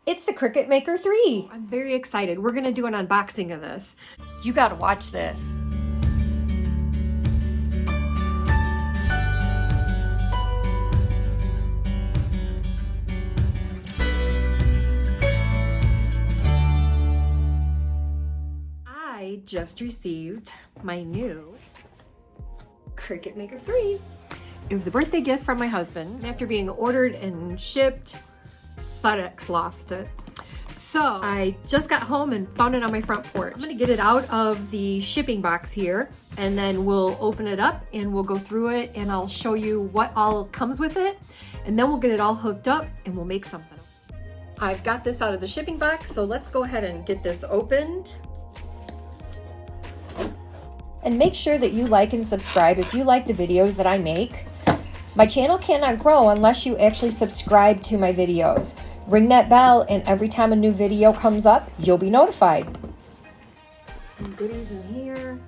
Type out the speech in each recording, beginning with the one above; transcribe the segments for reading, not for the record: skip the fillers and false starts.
It's the Cricut Maker 3. I'm very excited. We're gonna do an unboxing of this. You gotta watch this. I just received my new Cricut Maker 3. It was a birthday gift from my husband. After being ordered and shipped, FedEx lost it. So I just got home and found it on my front porch. I'm gonna get it out of the shipping box here, and then we'll open it up and we'll go through it and I'll show you what all comes with it. And then we'll get it all hooked up and we'll make something. I've got this out of the shipping box, so let's go ahead and get this opened. And make sure that you like and subscribe if you like the videos that I make. My channel cannot grow unless you actually subscribe to my videos. Ring that bell, and every time a new video comes up, you'll be notified. Some goodies in here.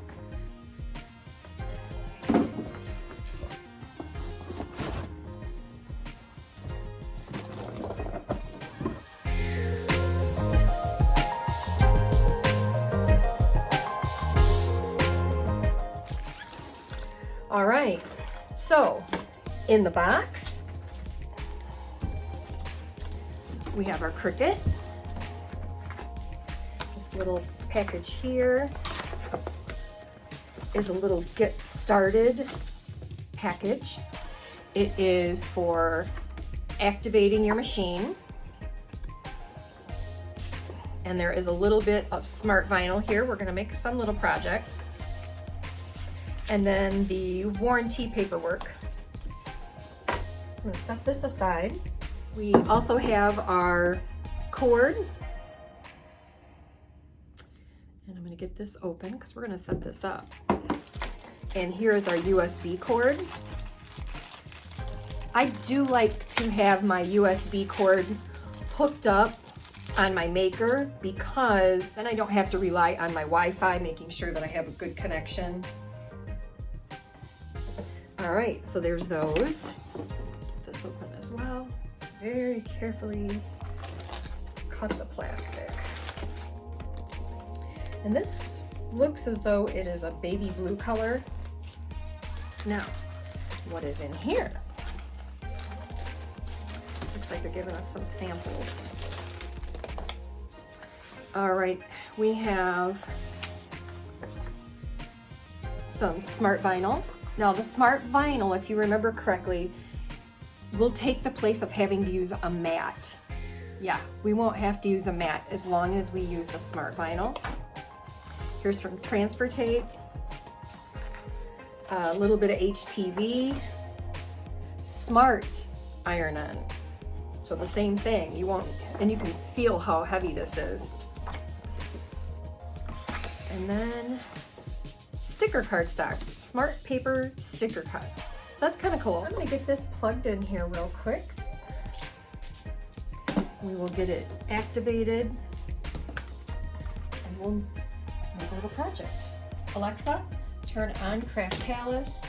All right, so in the box, we have our Cricut. This little package here is a little get started package. It is for activating your machine. And there is a little bit of smart vinyl here. We're gonna make some little project. And then the warranty paperwork. So I'm gonna set this aside. We also have our cord. And I'm gonna get this open because we're gonna set this up. And here is our USB cord. I do like to have my USB cord hooked up on my Maker because then I don't have to rely on my Wi-Fi, making sure that I have a good connection. All right, so there's those. Get this open as well. Very carefully cut the plastic. And this looks as though it is a baby blue color. Now, what is in here? Looks like they're giving us some samples. All right, we have some smart vinyl. Now the smart vinyl, if you remember correctly, will take the place of having to use a mat. Yeah, we won't have to use a mat as long as we use the smart vinyl. Here's some transfer tape, a little bit of HTV, smart iron-on. So the same thing, and you can feel how heavy this is. And then sticker cardstock, smart paper sticker cut. So that's kind of cool. I'm gonna get this plugged in here real quick. We will get it activated and we'll make a little project. Alexa, turn on Craft Palace.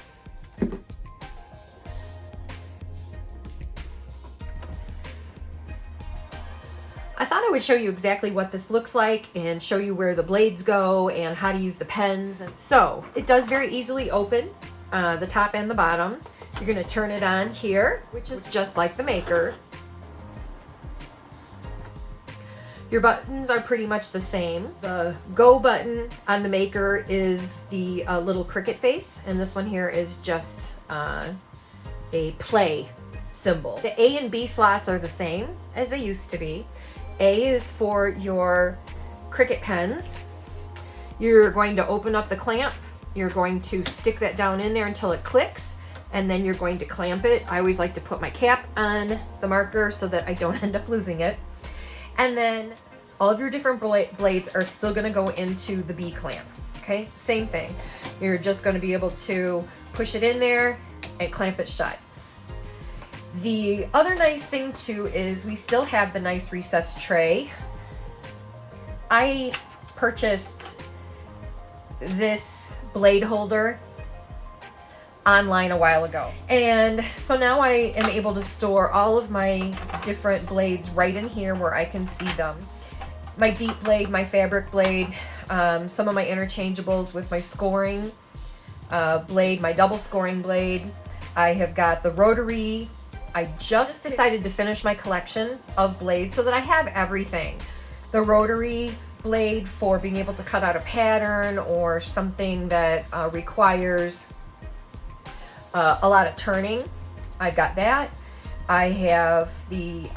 I thought I would show you exactly what this looks like and show you where the blades go and how to use the pens. And so it does very easily open the top and the bottom. You're gonna turn it on here, which is just like the Maker. Your buttons are pretty much the same. The go button on the Maker is the little Cricut face, and this one here is just a play symbol. The A and B slots are the same as they used to be. A is for your Cricut pens. You're going to open up the clamp. You're going to stick that down in there until it clicks, and then you're going to clamp it. I always like to put my cap on the marker so that I don't end up losing it. And then all of your different blades are still gonna go into the B clamp, okay? Same thing. You're just gonna be able to push it in there and clamp it shut. The other nice thing too is we still have the nice recessed tray. I purchased this blade holder online a while ago. And so now I am able to store all of my different blades right in here where I can see them. My deep blade, my fabric blade, some of my interchangeables with my scoring blade, my double scoring blade. I have got the rotary. I just decided to finish my collection of blades so that I have everything. The rotary blade for being able to cut out a pattern or something that requires a lot of turning. I've got that. I have the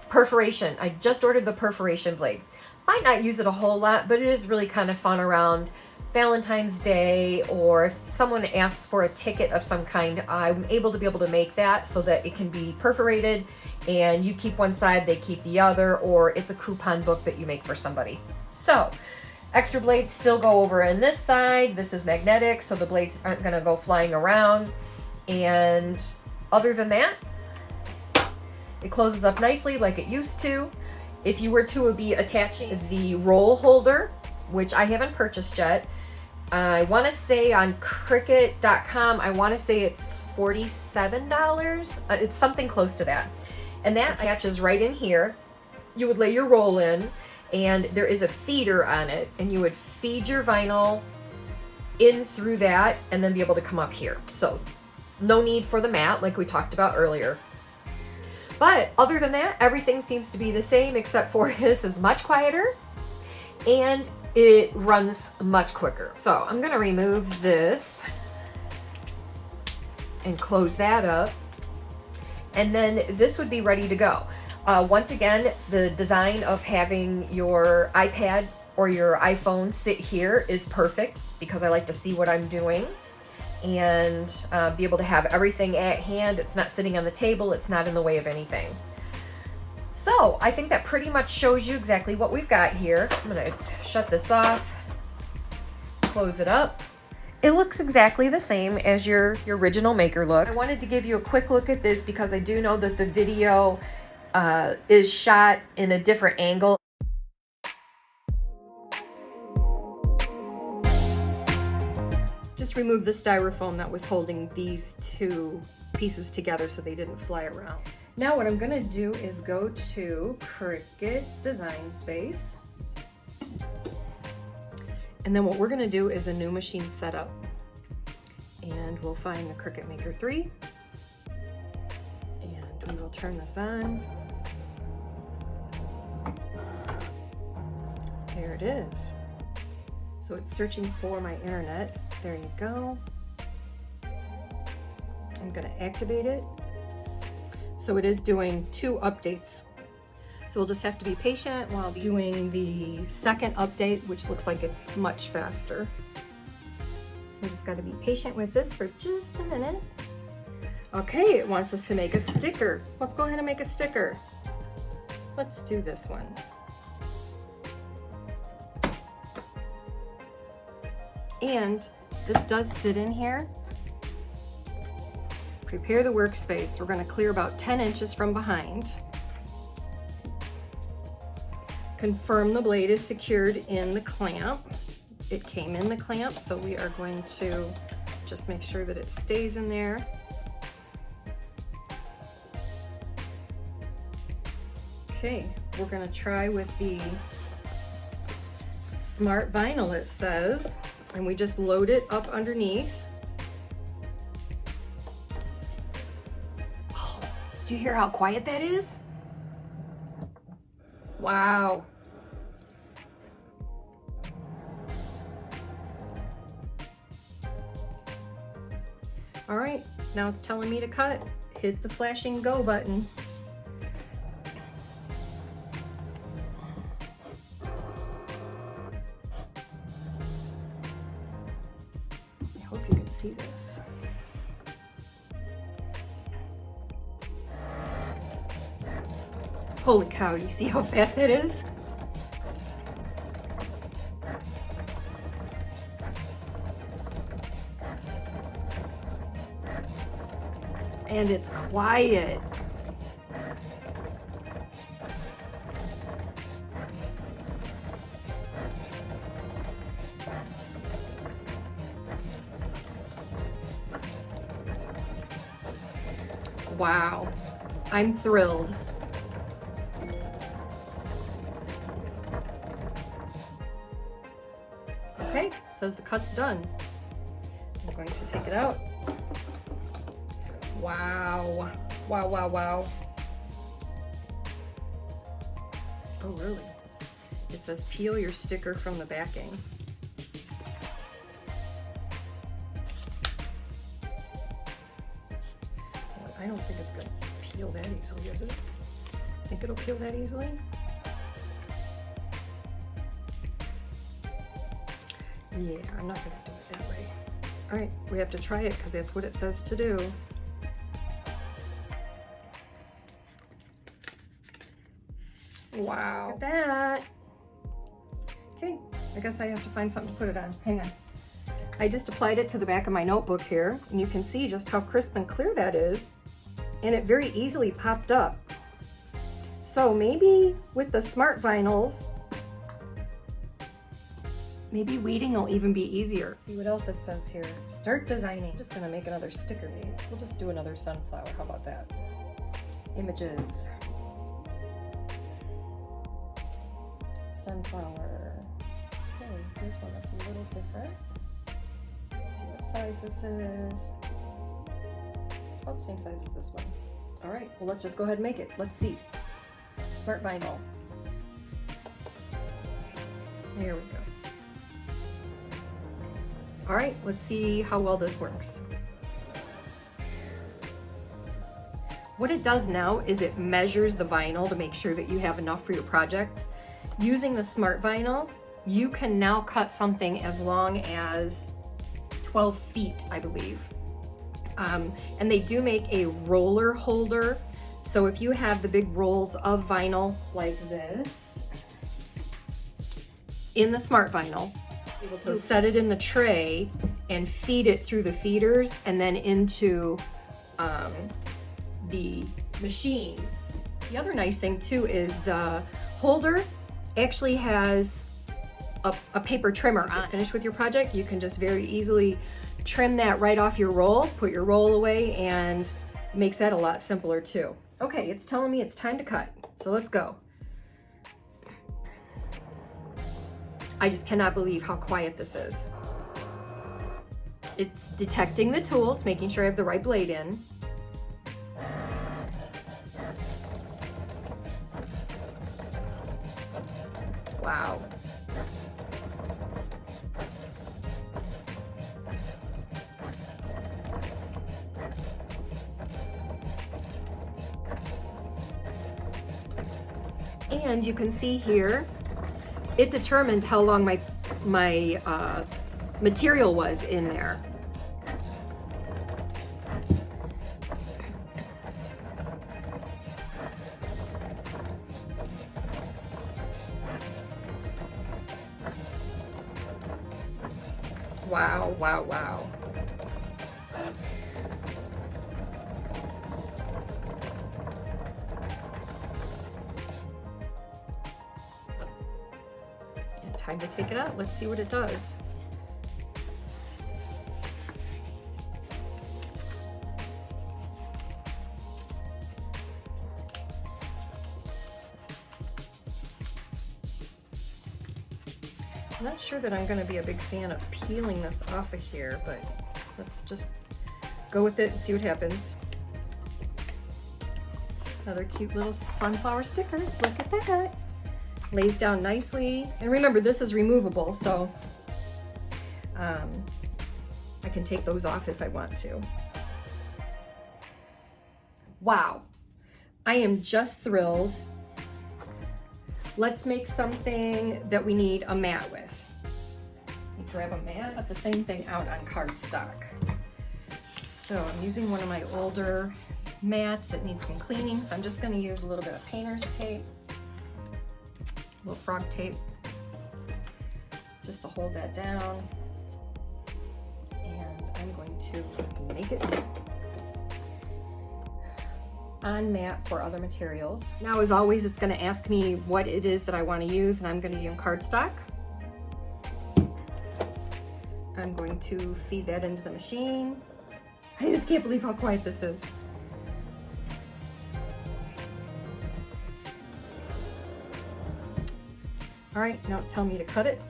perforation. I just ordered the perforation blade. Might not use it a whole lot, but it is really kind of fun around Valentine's Day, or if someone asks for a ticket of some kind, I'm able to make that so that it can be perforated and you keep one side, they keep the other, or it's a coupon book that you make for somebody. So extra blades still go over in this side. This is magnetic, so the blades aren't going to go flying around. And other than that, it closes up nicely like it used to. If you were to be attaching the roll holder, which I haven't purchased yet, I want to say on Cricut.com, I want to say it's $47. It's something close to that. And that attaches right in here. You would lay your roll in, and there is a feeder on it, and you would feed your vinyl in through that and then be able to come up here. So no need for the mat like we talked about earlier. But other than that, everything seems to be the same, except for this is much quieter and it runs much quicker. So I'm gonna remove this and close that up. And then this would be ready to go. Once again, the design of having your iPad or your iPhone sit here is perfect because I like to see what I'm doing and be able to have everything at hand. It's not sitting on the table, it's not in the way of anything. So I think that pretty much shows you exactly what we've got here. I'm gonna shut this off, close it up. It looks exactly the same as your original maker looks. I wanted to give you a quick look at this because I do know that the video is shot in a different angle. Just remove the styrofoam that was holding these two pieces together so they didn't fly around. Now what I'm gonna do is go to Cricut Design Space. And then what we're gonna do is a new machine setup. And we'll find the Cricut Maker 3. And we will turn this on. There it is. So it's searching for my internet. There you go. I'm gonna activate it. So it is doing 2 updates. So we'll just have to be patient while doing the second update, which looks like it's much faster. So I just gotta be patient with this for just a minute. Okay, it wants us to make a sticker. Let's go ahead and make a sticker. Let's do this one. And this does sit in here. Prepare the workspace. We're going to clear about 10 inches from behind. Confirm the blade is secured in the clamp. It came in the clamp, so we are going to just make sure that it stays in there. Okay, we're going to try with the Smart Vinyl, it says, and we just load it up underneath. Oh, do you hear how quiet that is? Wow. All right, now it's telling me to cut. Hit the flashing go button. I hope you can see this. Holy cow, you see how fast that is? And it's quiet. Wow, I'm thrilled. Okay, says the cut's done. I'm going to take it out. Wow, wow, wow, wow. Oh, really? It says peel your sticker from the backing. Well, I don't think it's gonna peel that easily, is it? Think it'll peel that easily? Yeah, I'm not gonna do it that way. All right, we have to try it because that's what it says to do. Wow, look at that. Okay, I guess I have to find something to put it on. Hang on. I just applied it to the back of my notebook here, and you can see just how crisp and clear that is, and it very easily popped up. So maybe with the smart vinyls, maybe weeding will even be easier. See what else it says here. Start designing. I'm just gonna make another sticker maybe. We'll just do another sunflower, how about that? Images. Sunflower. Okay, here's one that's a little different. See what size this is. It's about the same size as this one. All right, well, let's just go ahead and make it. Let's see. Smart vinyl. There we go. All right, let's see how well this works. What it does now is it measures the vinyl to make sure that you have enough for your project. Using the smart vinyl, you can now cut something as long as 12 feet, I believe. And they do make a roller holder. So if you have the big rolls of vinyl like this, in the smart vinyl, able to set it in the tray and feed it through the feeders and then into the machine. The other nice thing too is the holder actually has a paper trimmer on. Finish with your project, you can just very easily trim that right off your roll, put your roll away, and makes that a lot simpler too. Okay, it's telling me it's time to cut, so let's go. I just cannot believe how quiet this is. It's detecting the tool, it's making sure I have the right blade in. Wow. And you can see here, it determined how long my material was in there. Wow, wow, wow. And time to take it out. Let's see what it does. I'm not sure that I'm going to be a big fan of peeling this off of here, but let's just go with it and see what happens. Another cute little sunflower sticker. Look at that. Lays down nicely. And remember, this is removable, so I can take those off if I want to. Wow. I am just thrilled. Let's make something that we need a mat with. Grab a mat, put the same thing out on cardstock. So I'm using one of my older mats that needs some cleaning, so I'm just going to use a little bit of painter's tape, a little frog tape, just to hold that down. And I'm going to make it on mat for other materials. Now, as always, it's going to ask me what it is that I want to use, and I'm going to use cardstock. I'm going to feed that into the machine. I just can't believe how quiet this is. All right, now it's telling me to cut it.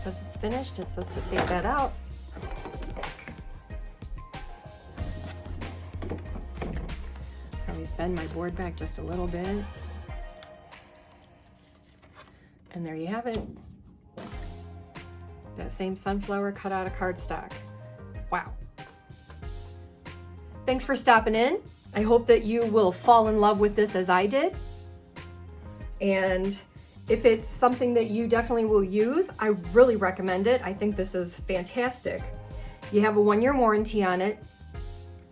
Says it's finished. It says to take that out. Always bend my board back just a little bit. And there you have it. That same sunflower cut out of cardstock. Wow. Thanks for stopping in. I hope that you will fall in love with this as I did. And if it's something that you definitely will use, I really recommend it. I think this is fantastic. You have a 1-year warranty on it.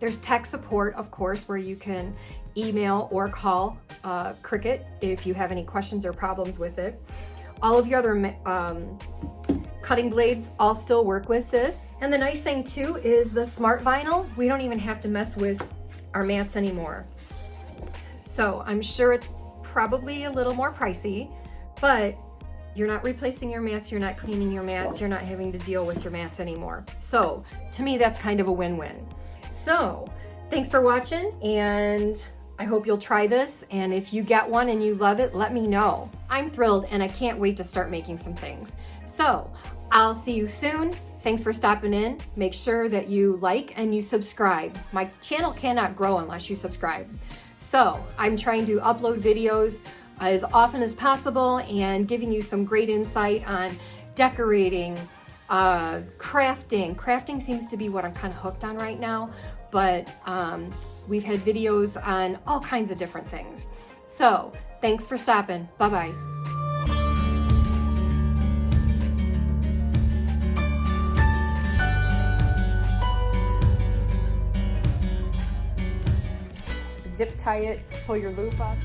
There's tech support, of course, where you can email or call Cricut if you have any questions or problems with it. All of your other cutting blades all still work with this. And the nice thing too is the smart vinyl. We don't even have to mess with our mats anymore. So I'm sure it's probably a little more pricey, but you're not replacing your mats, you're not cleaning your mats, you're not having to deal with your mats anymore. So to me, that's kind of a win-win. So thanks for watching, and I hope you'll try this. And if you get one and you love it, let me know. I'm thrilled and I can't wait to start making some things. So I'll see you soon. Thanks for stopping in. Make sure that you like and you subscribe. My channel cannot grow unless you subscribe. So I'm trying to upload videos as often as possible and giving you some great insight on decorating, crafting. Crafting seems to be what I'm kind of hooked on right now, but we've had videos on all kinds of different things. So thanks for stopping. Bye-bye. Zip tie it, pull your loop up.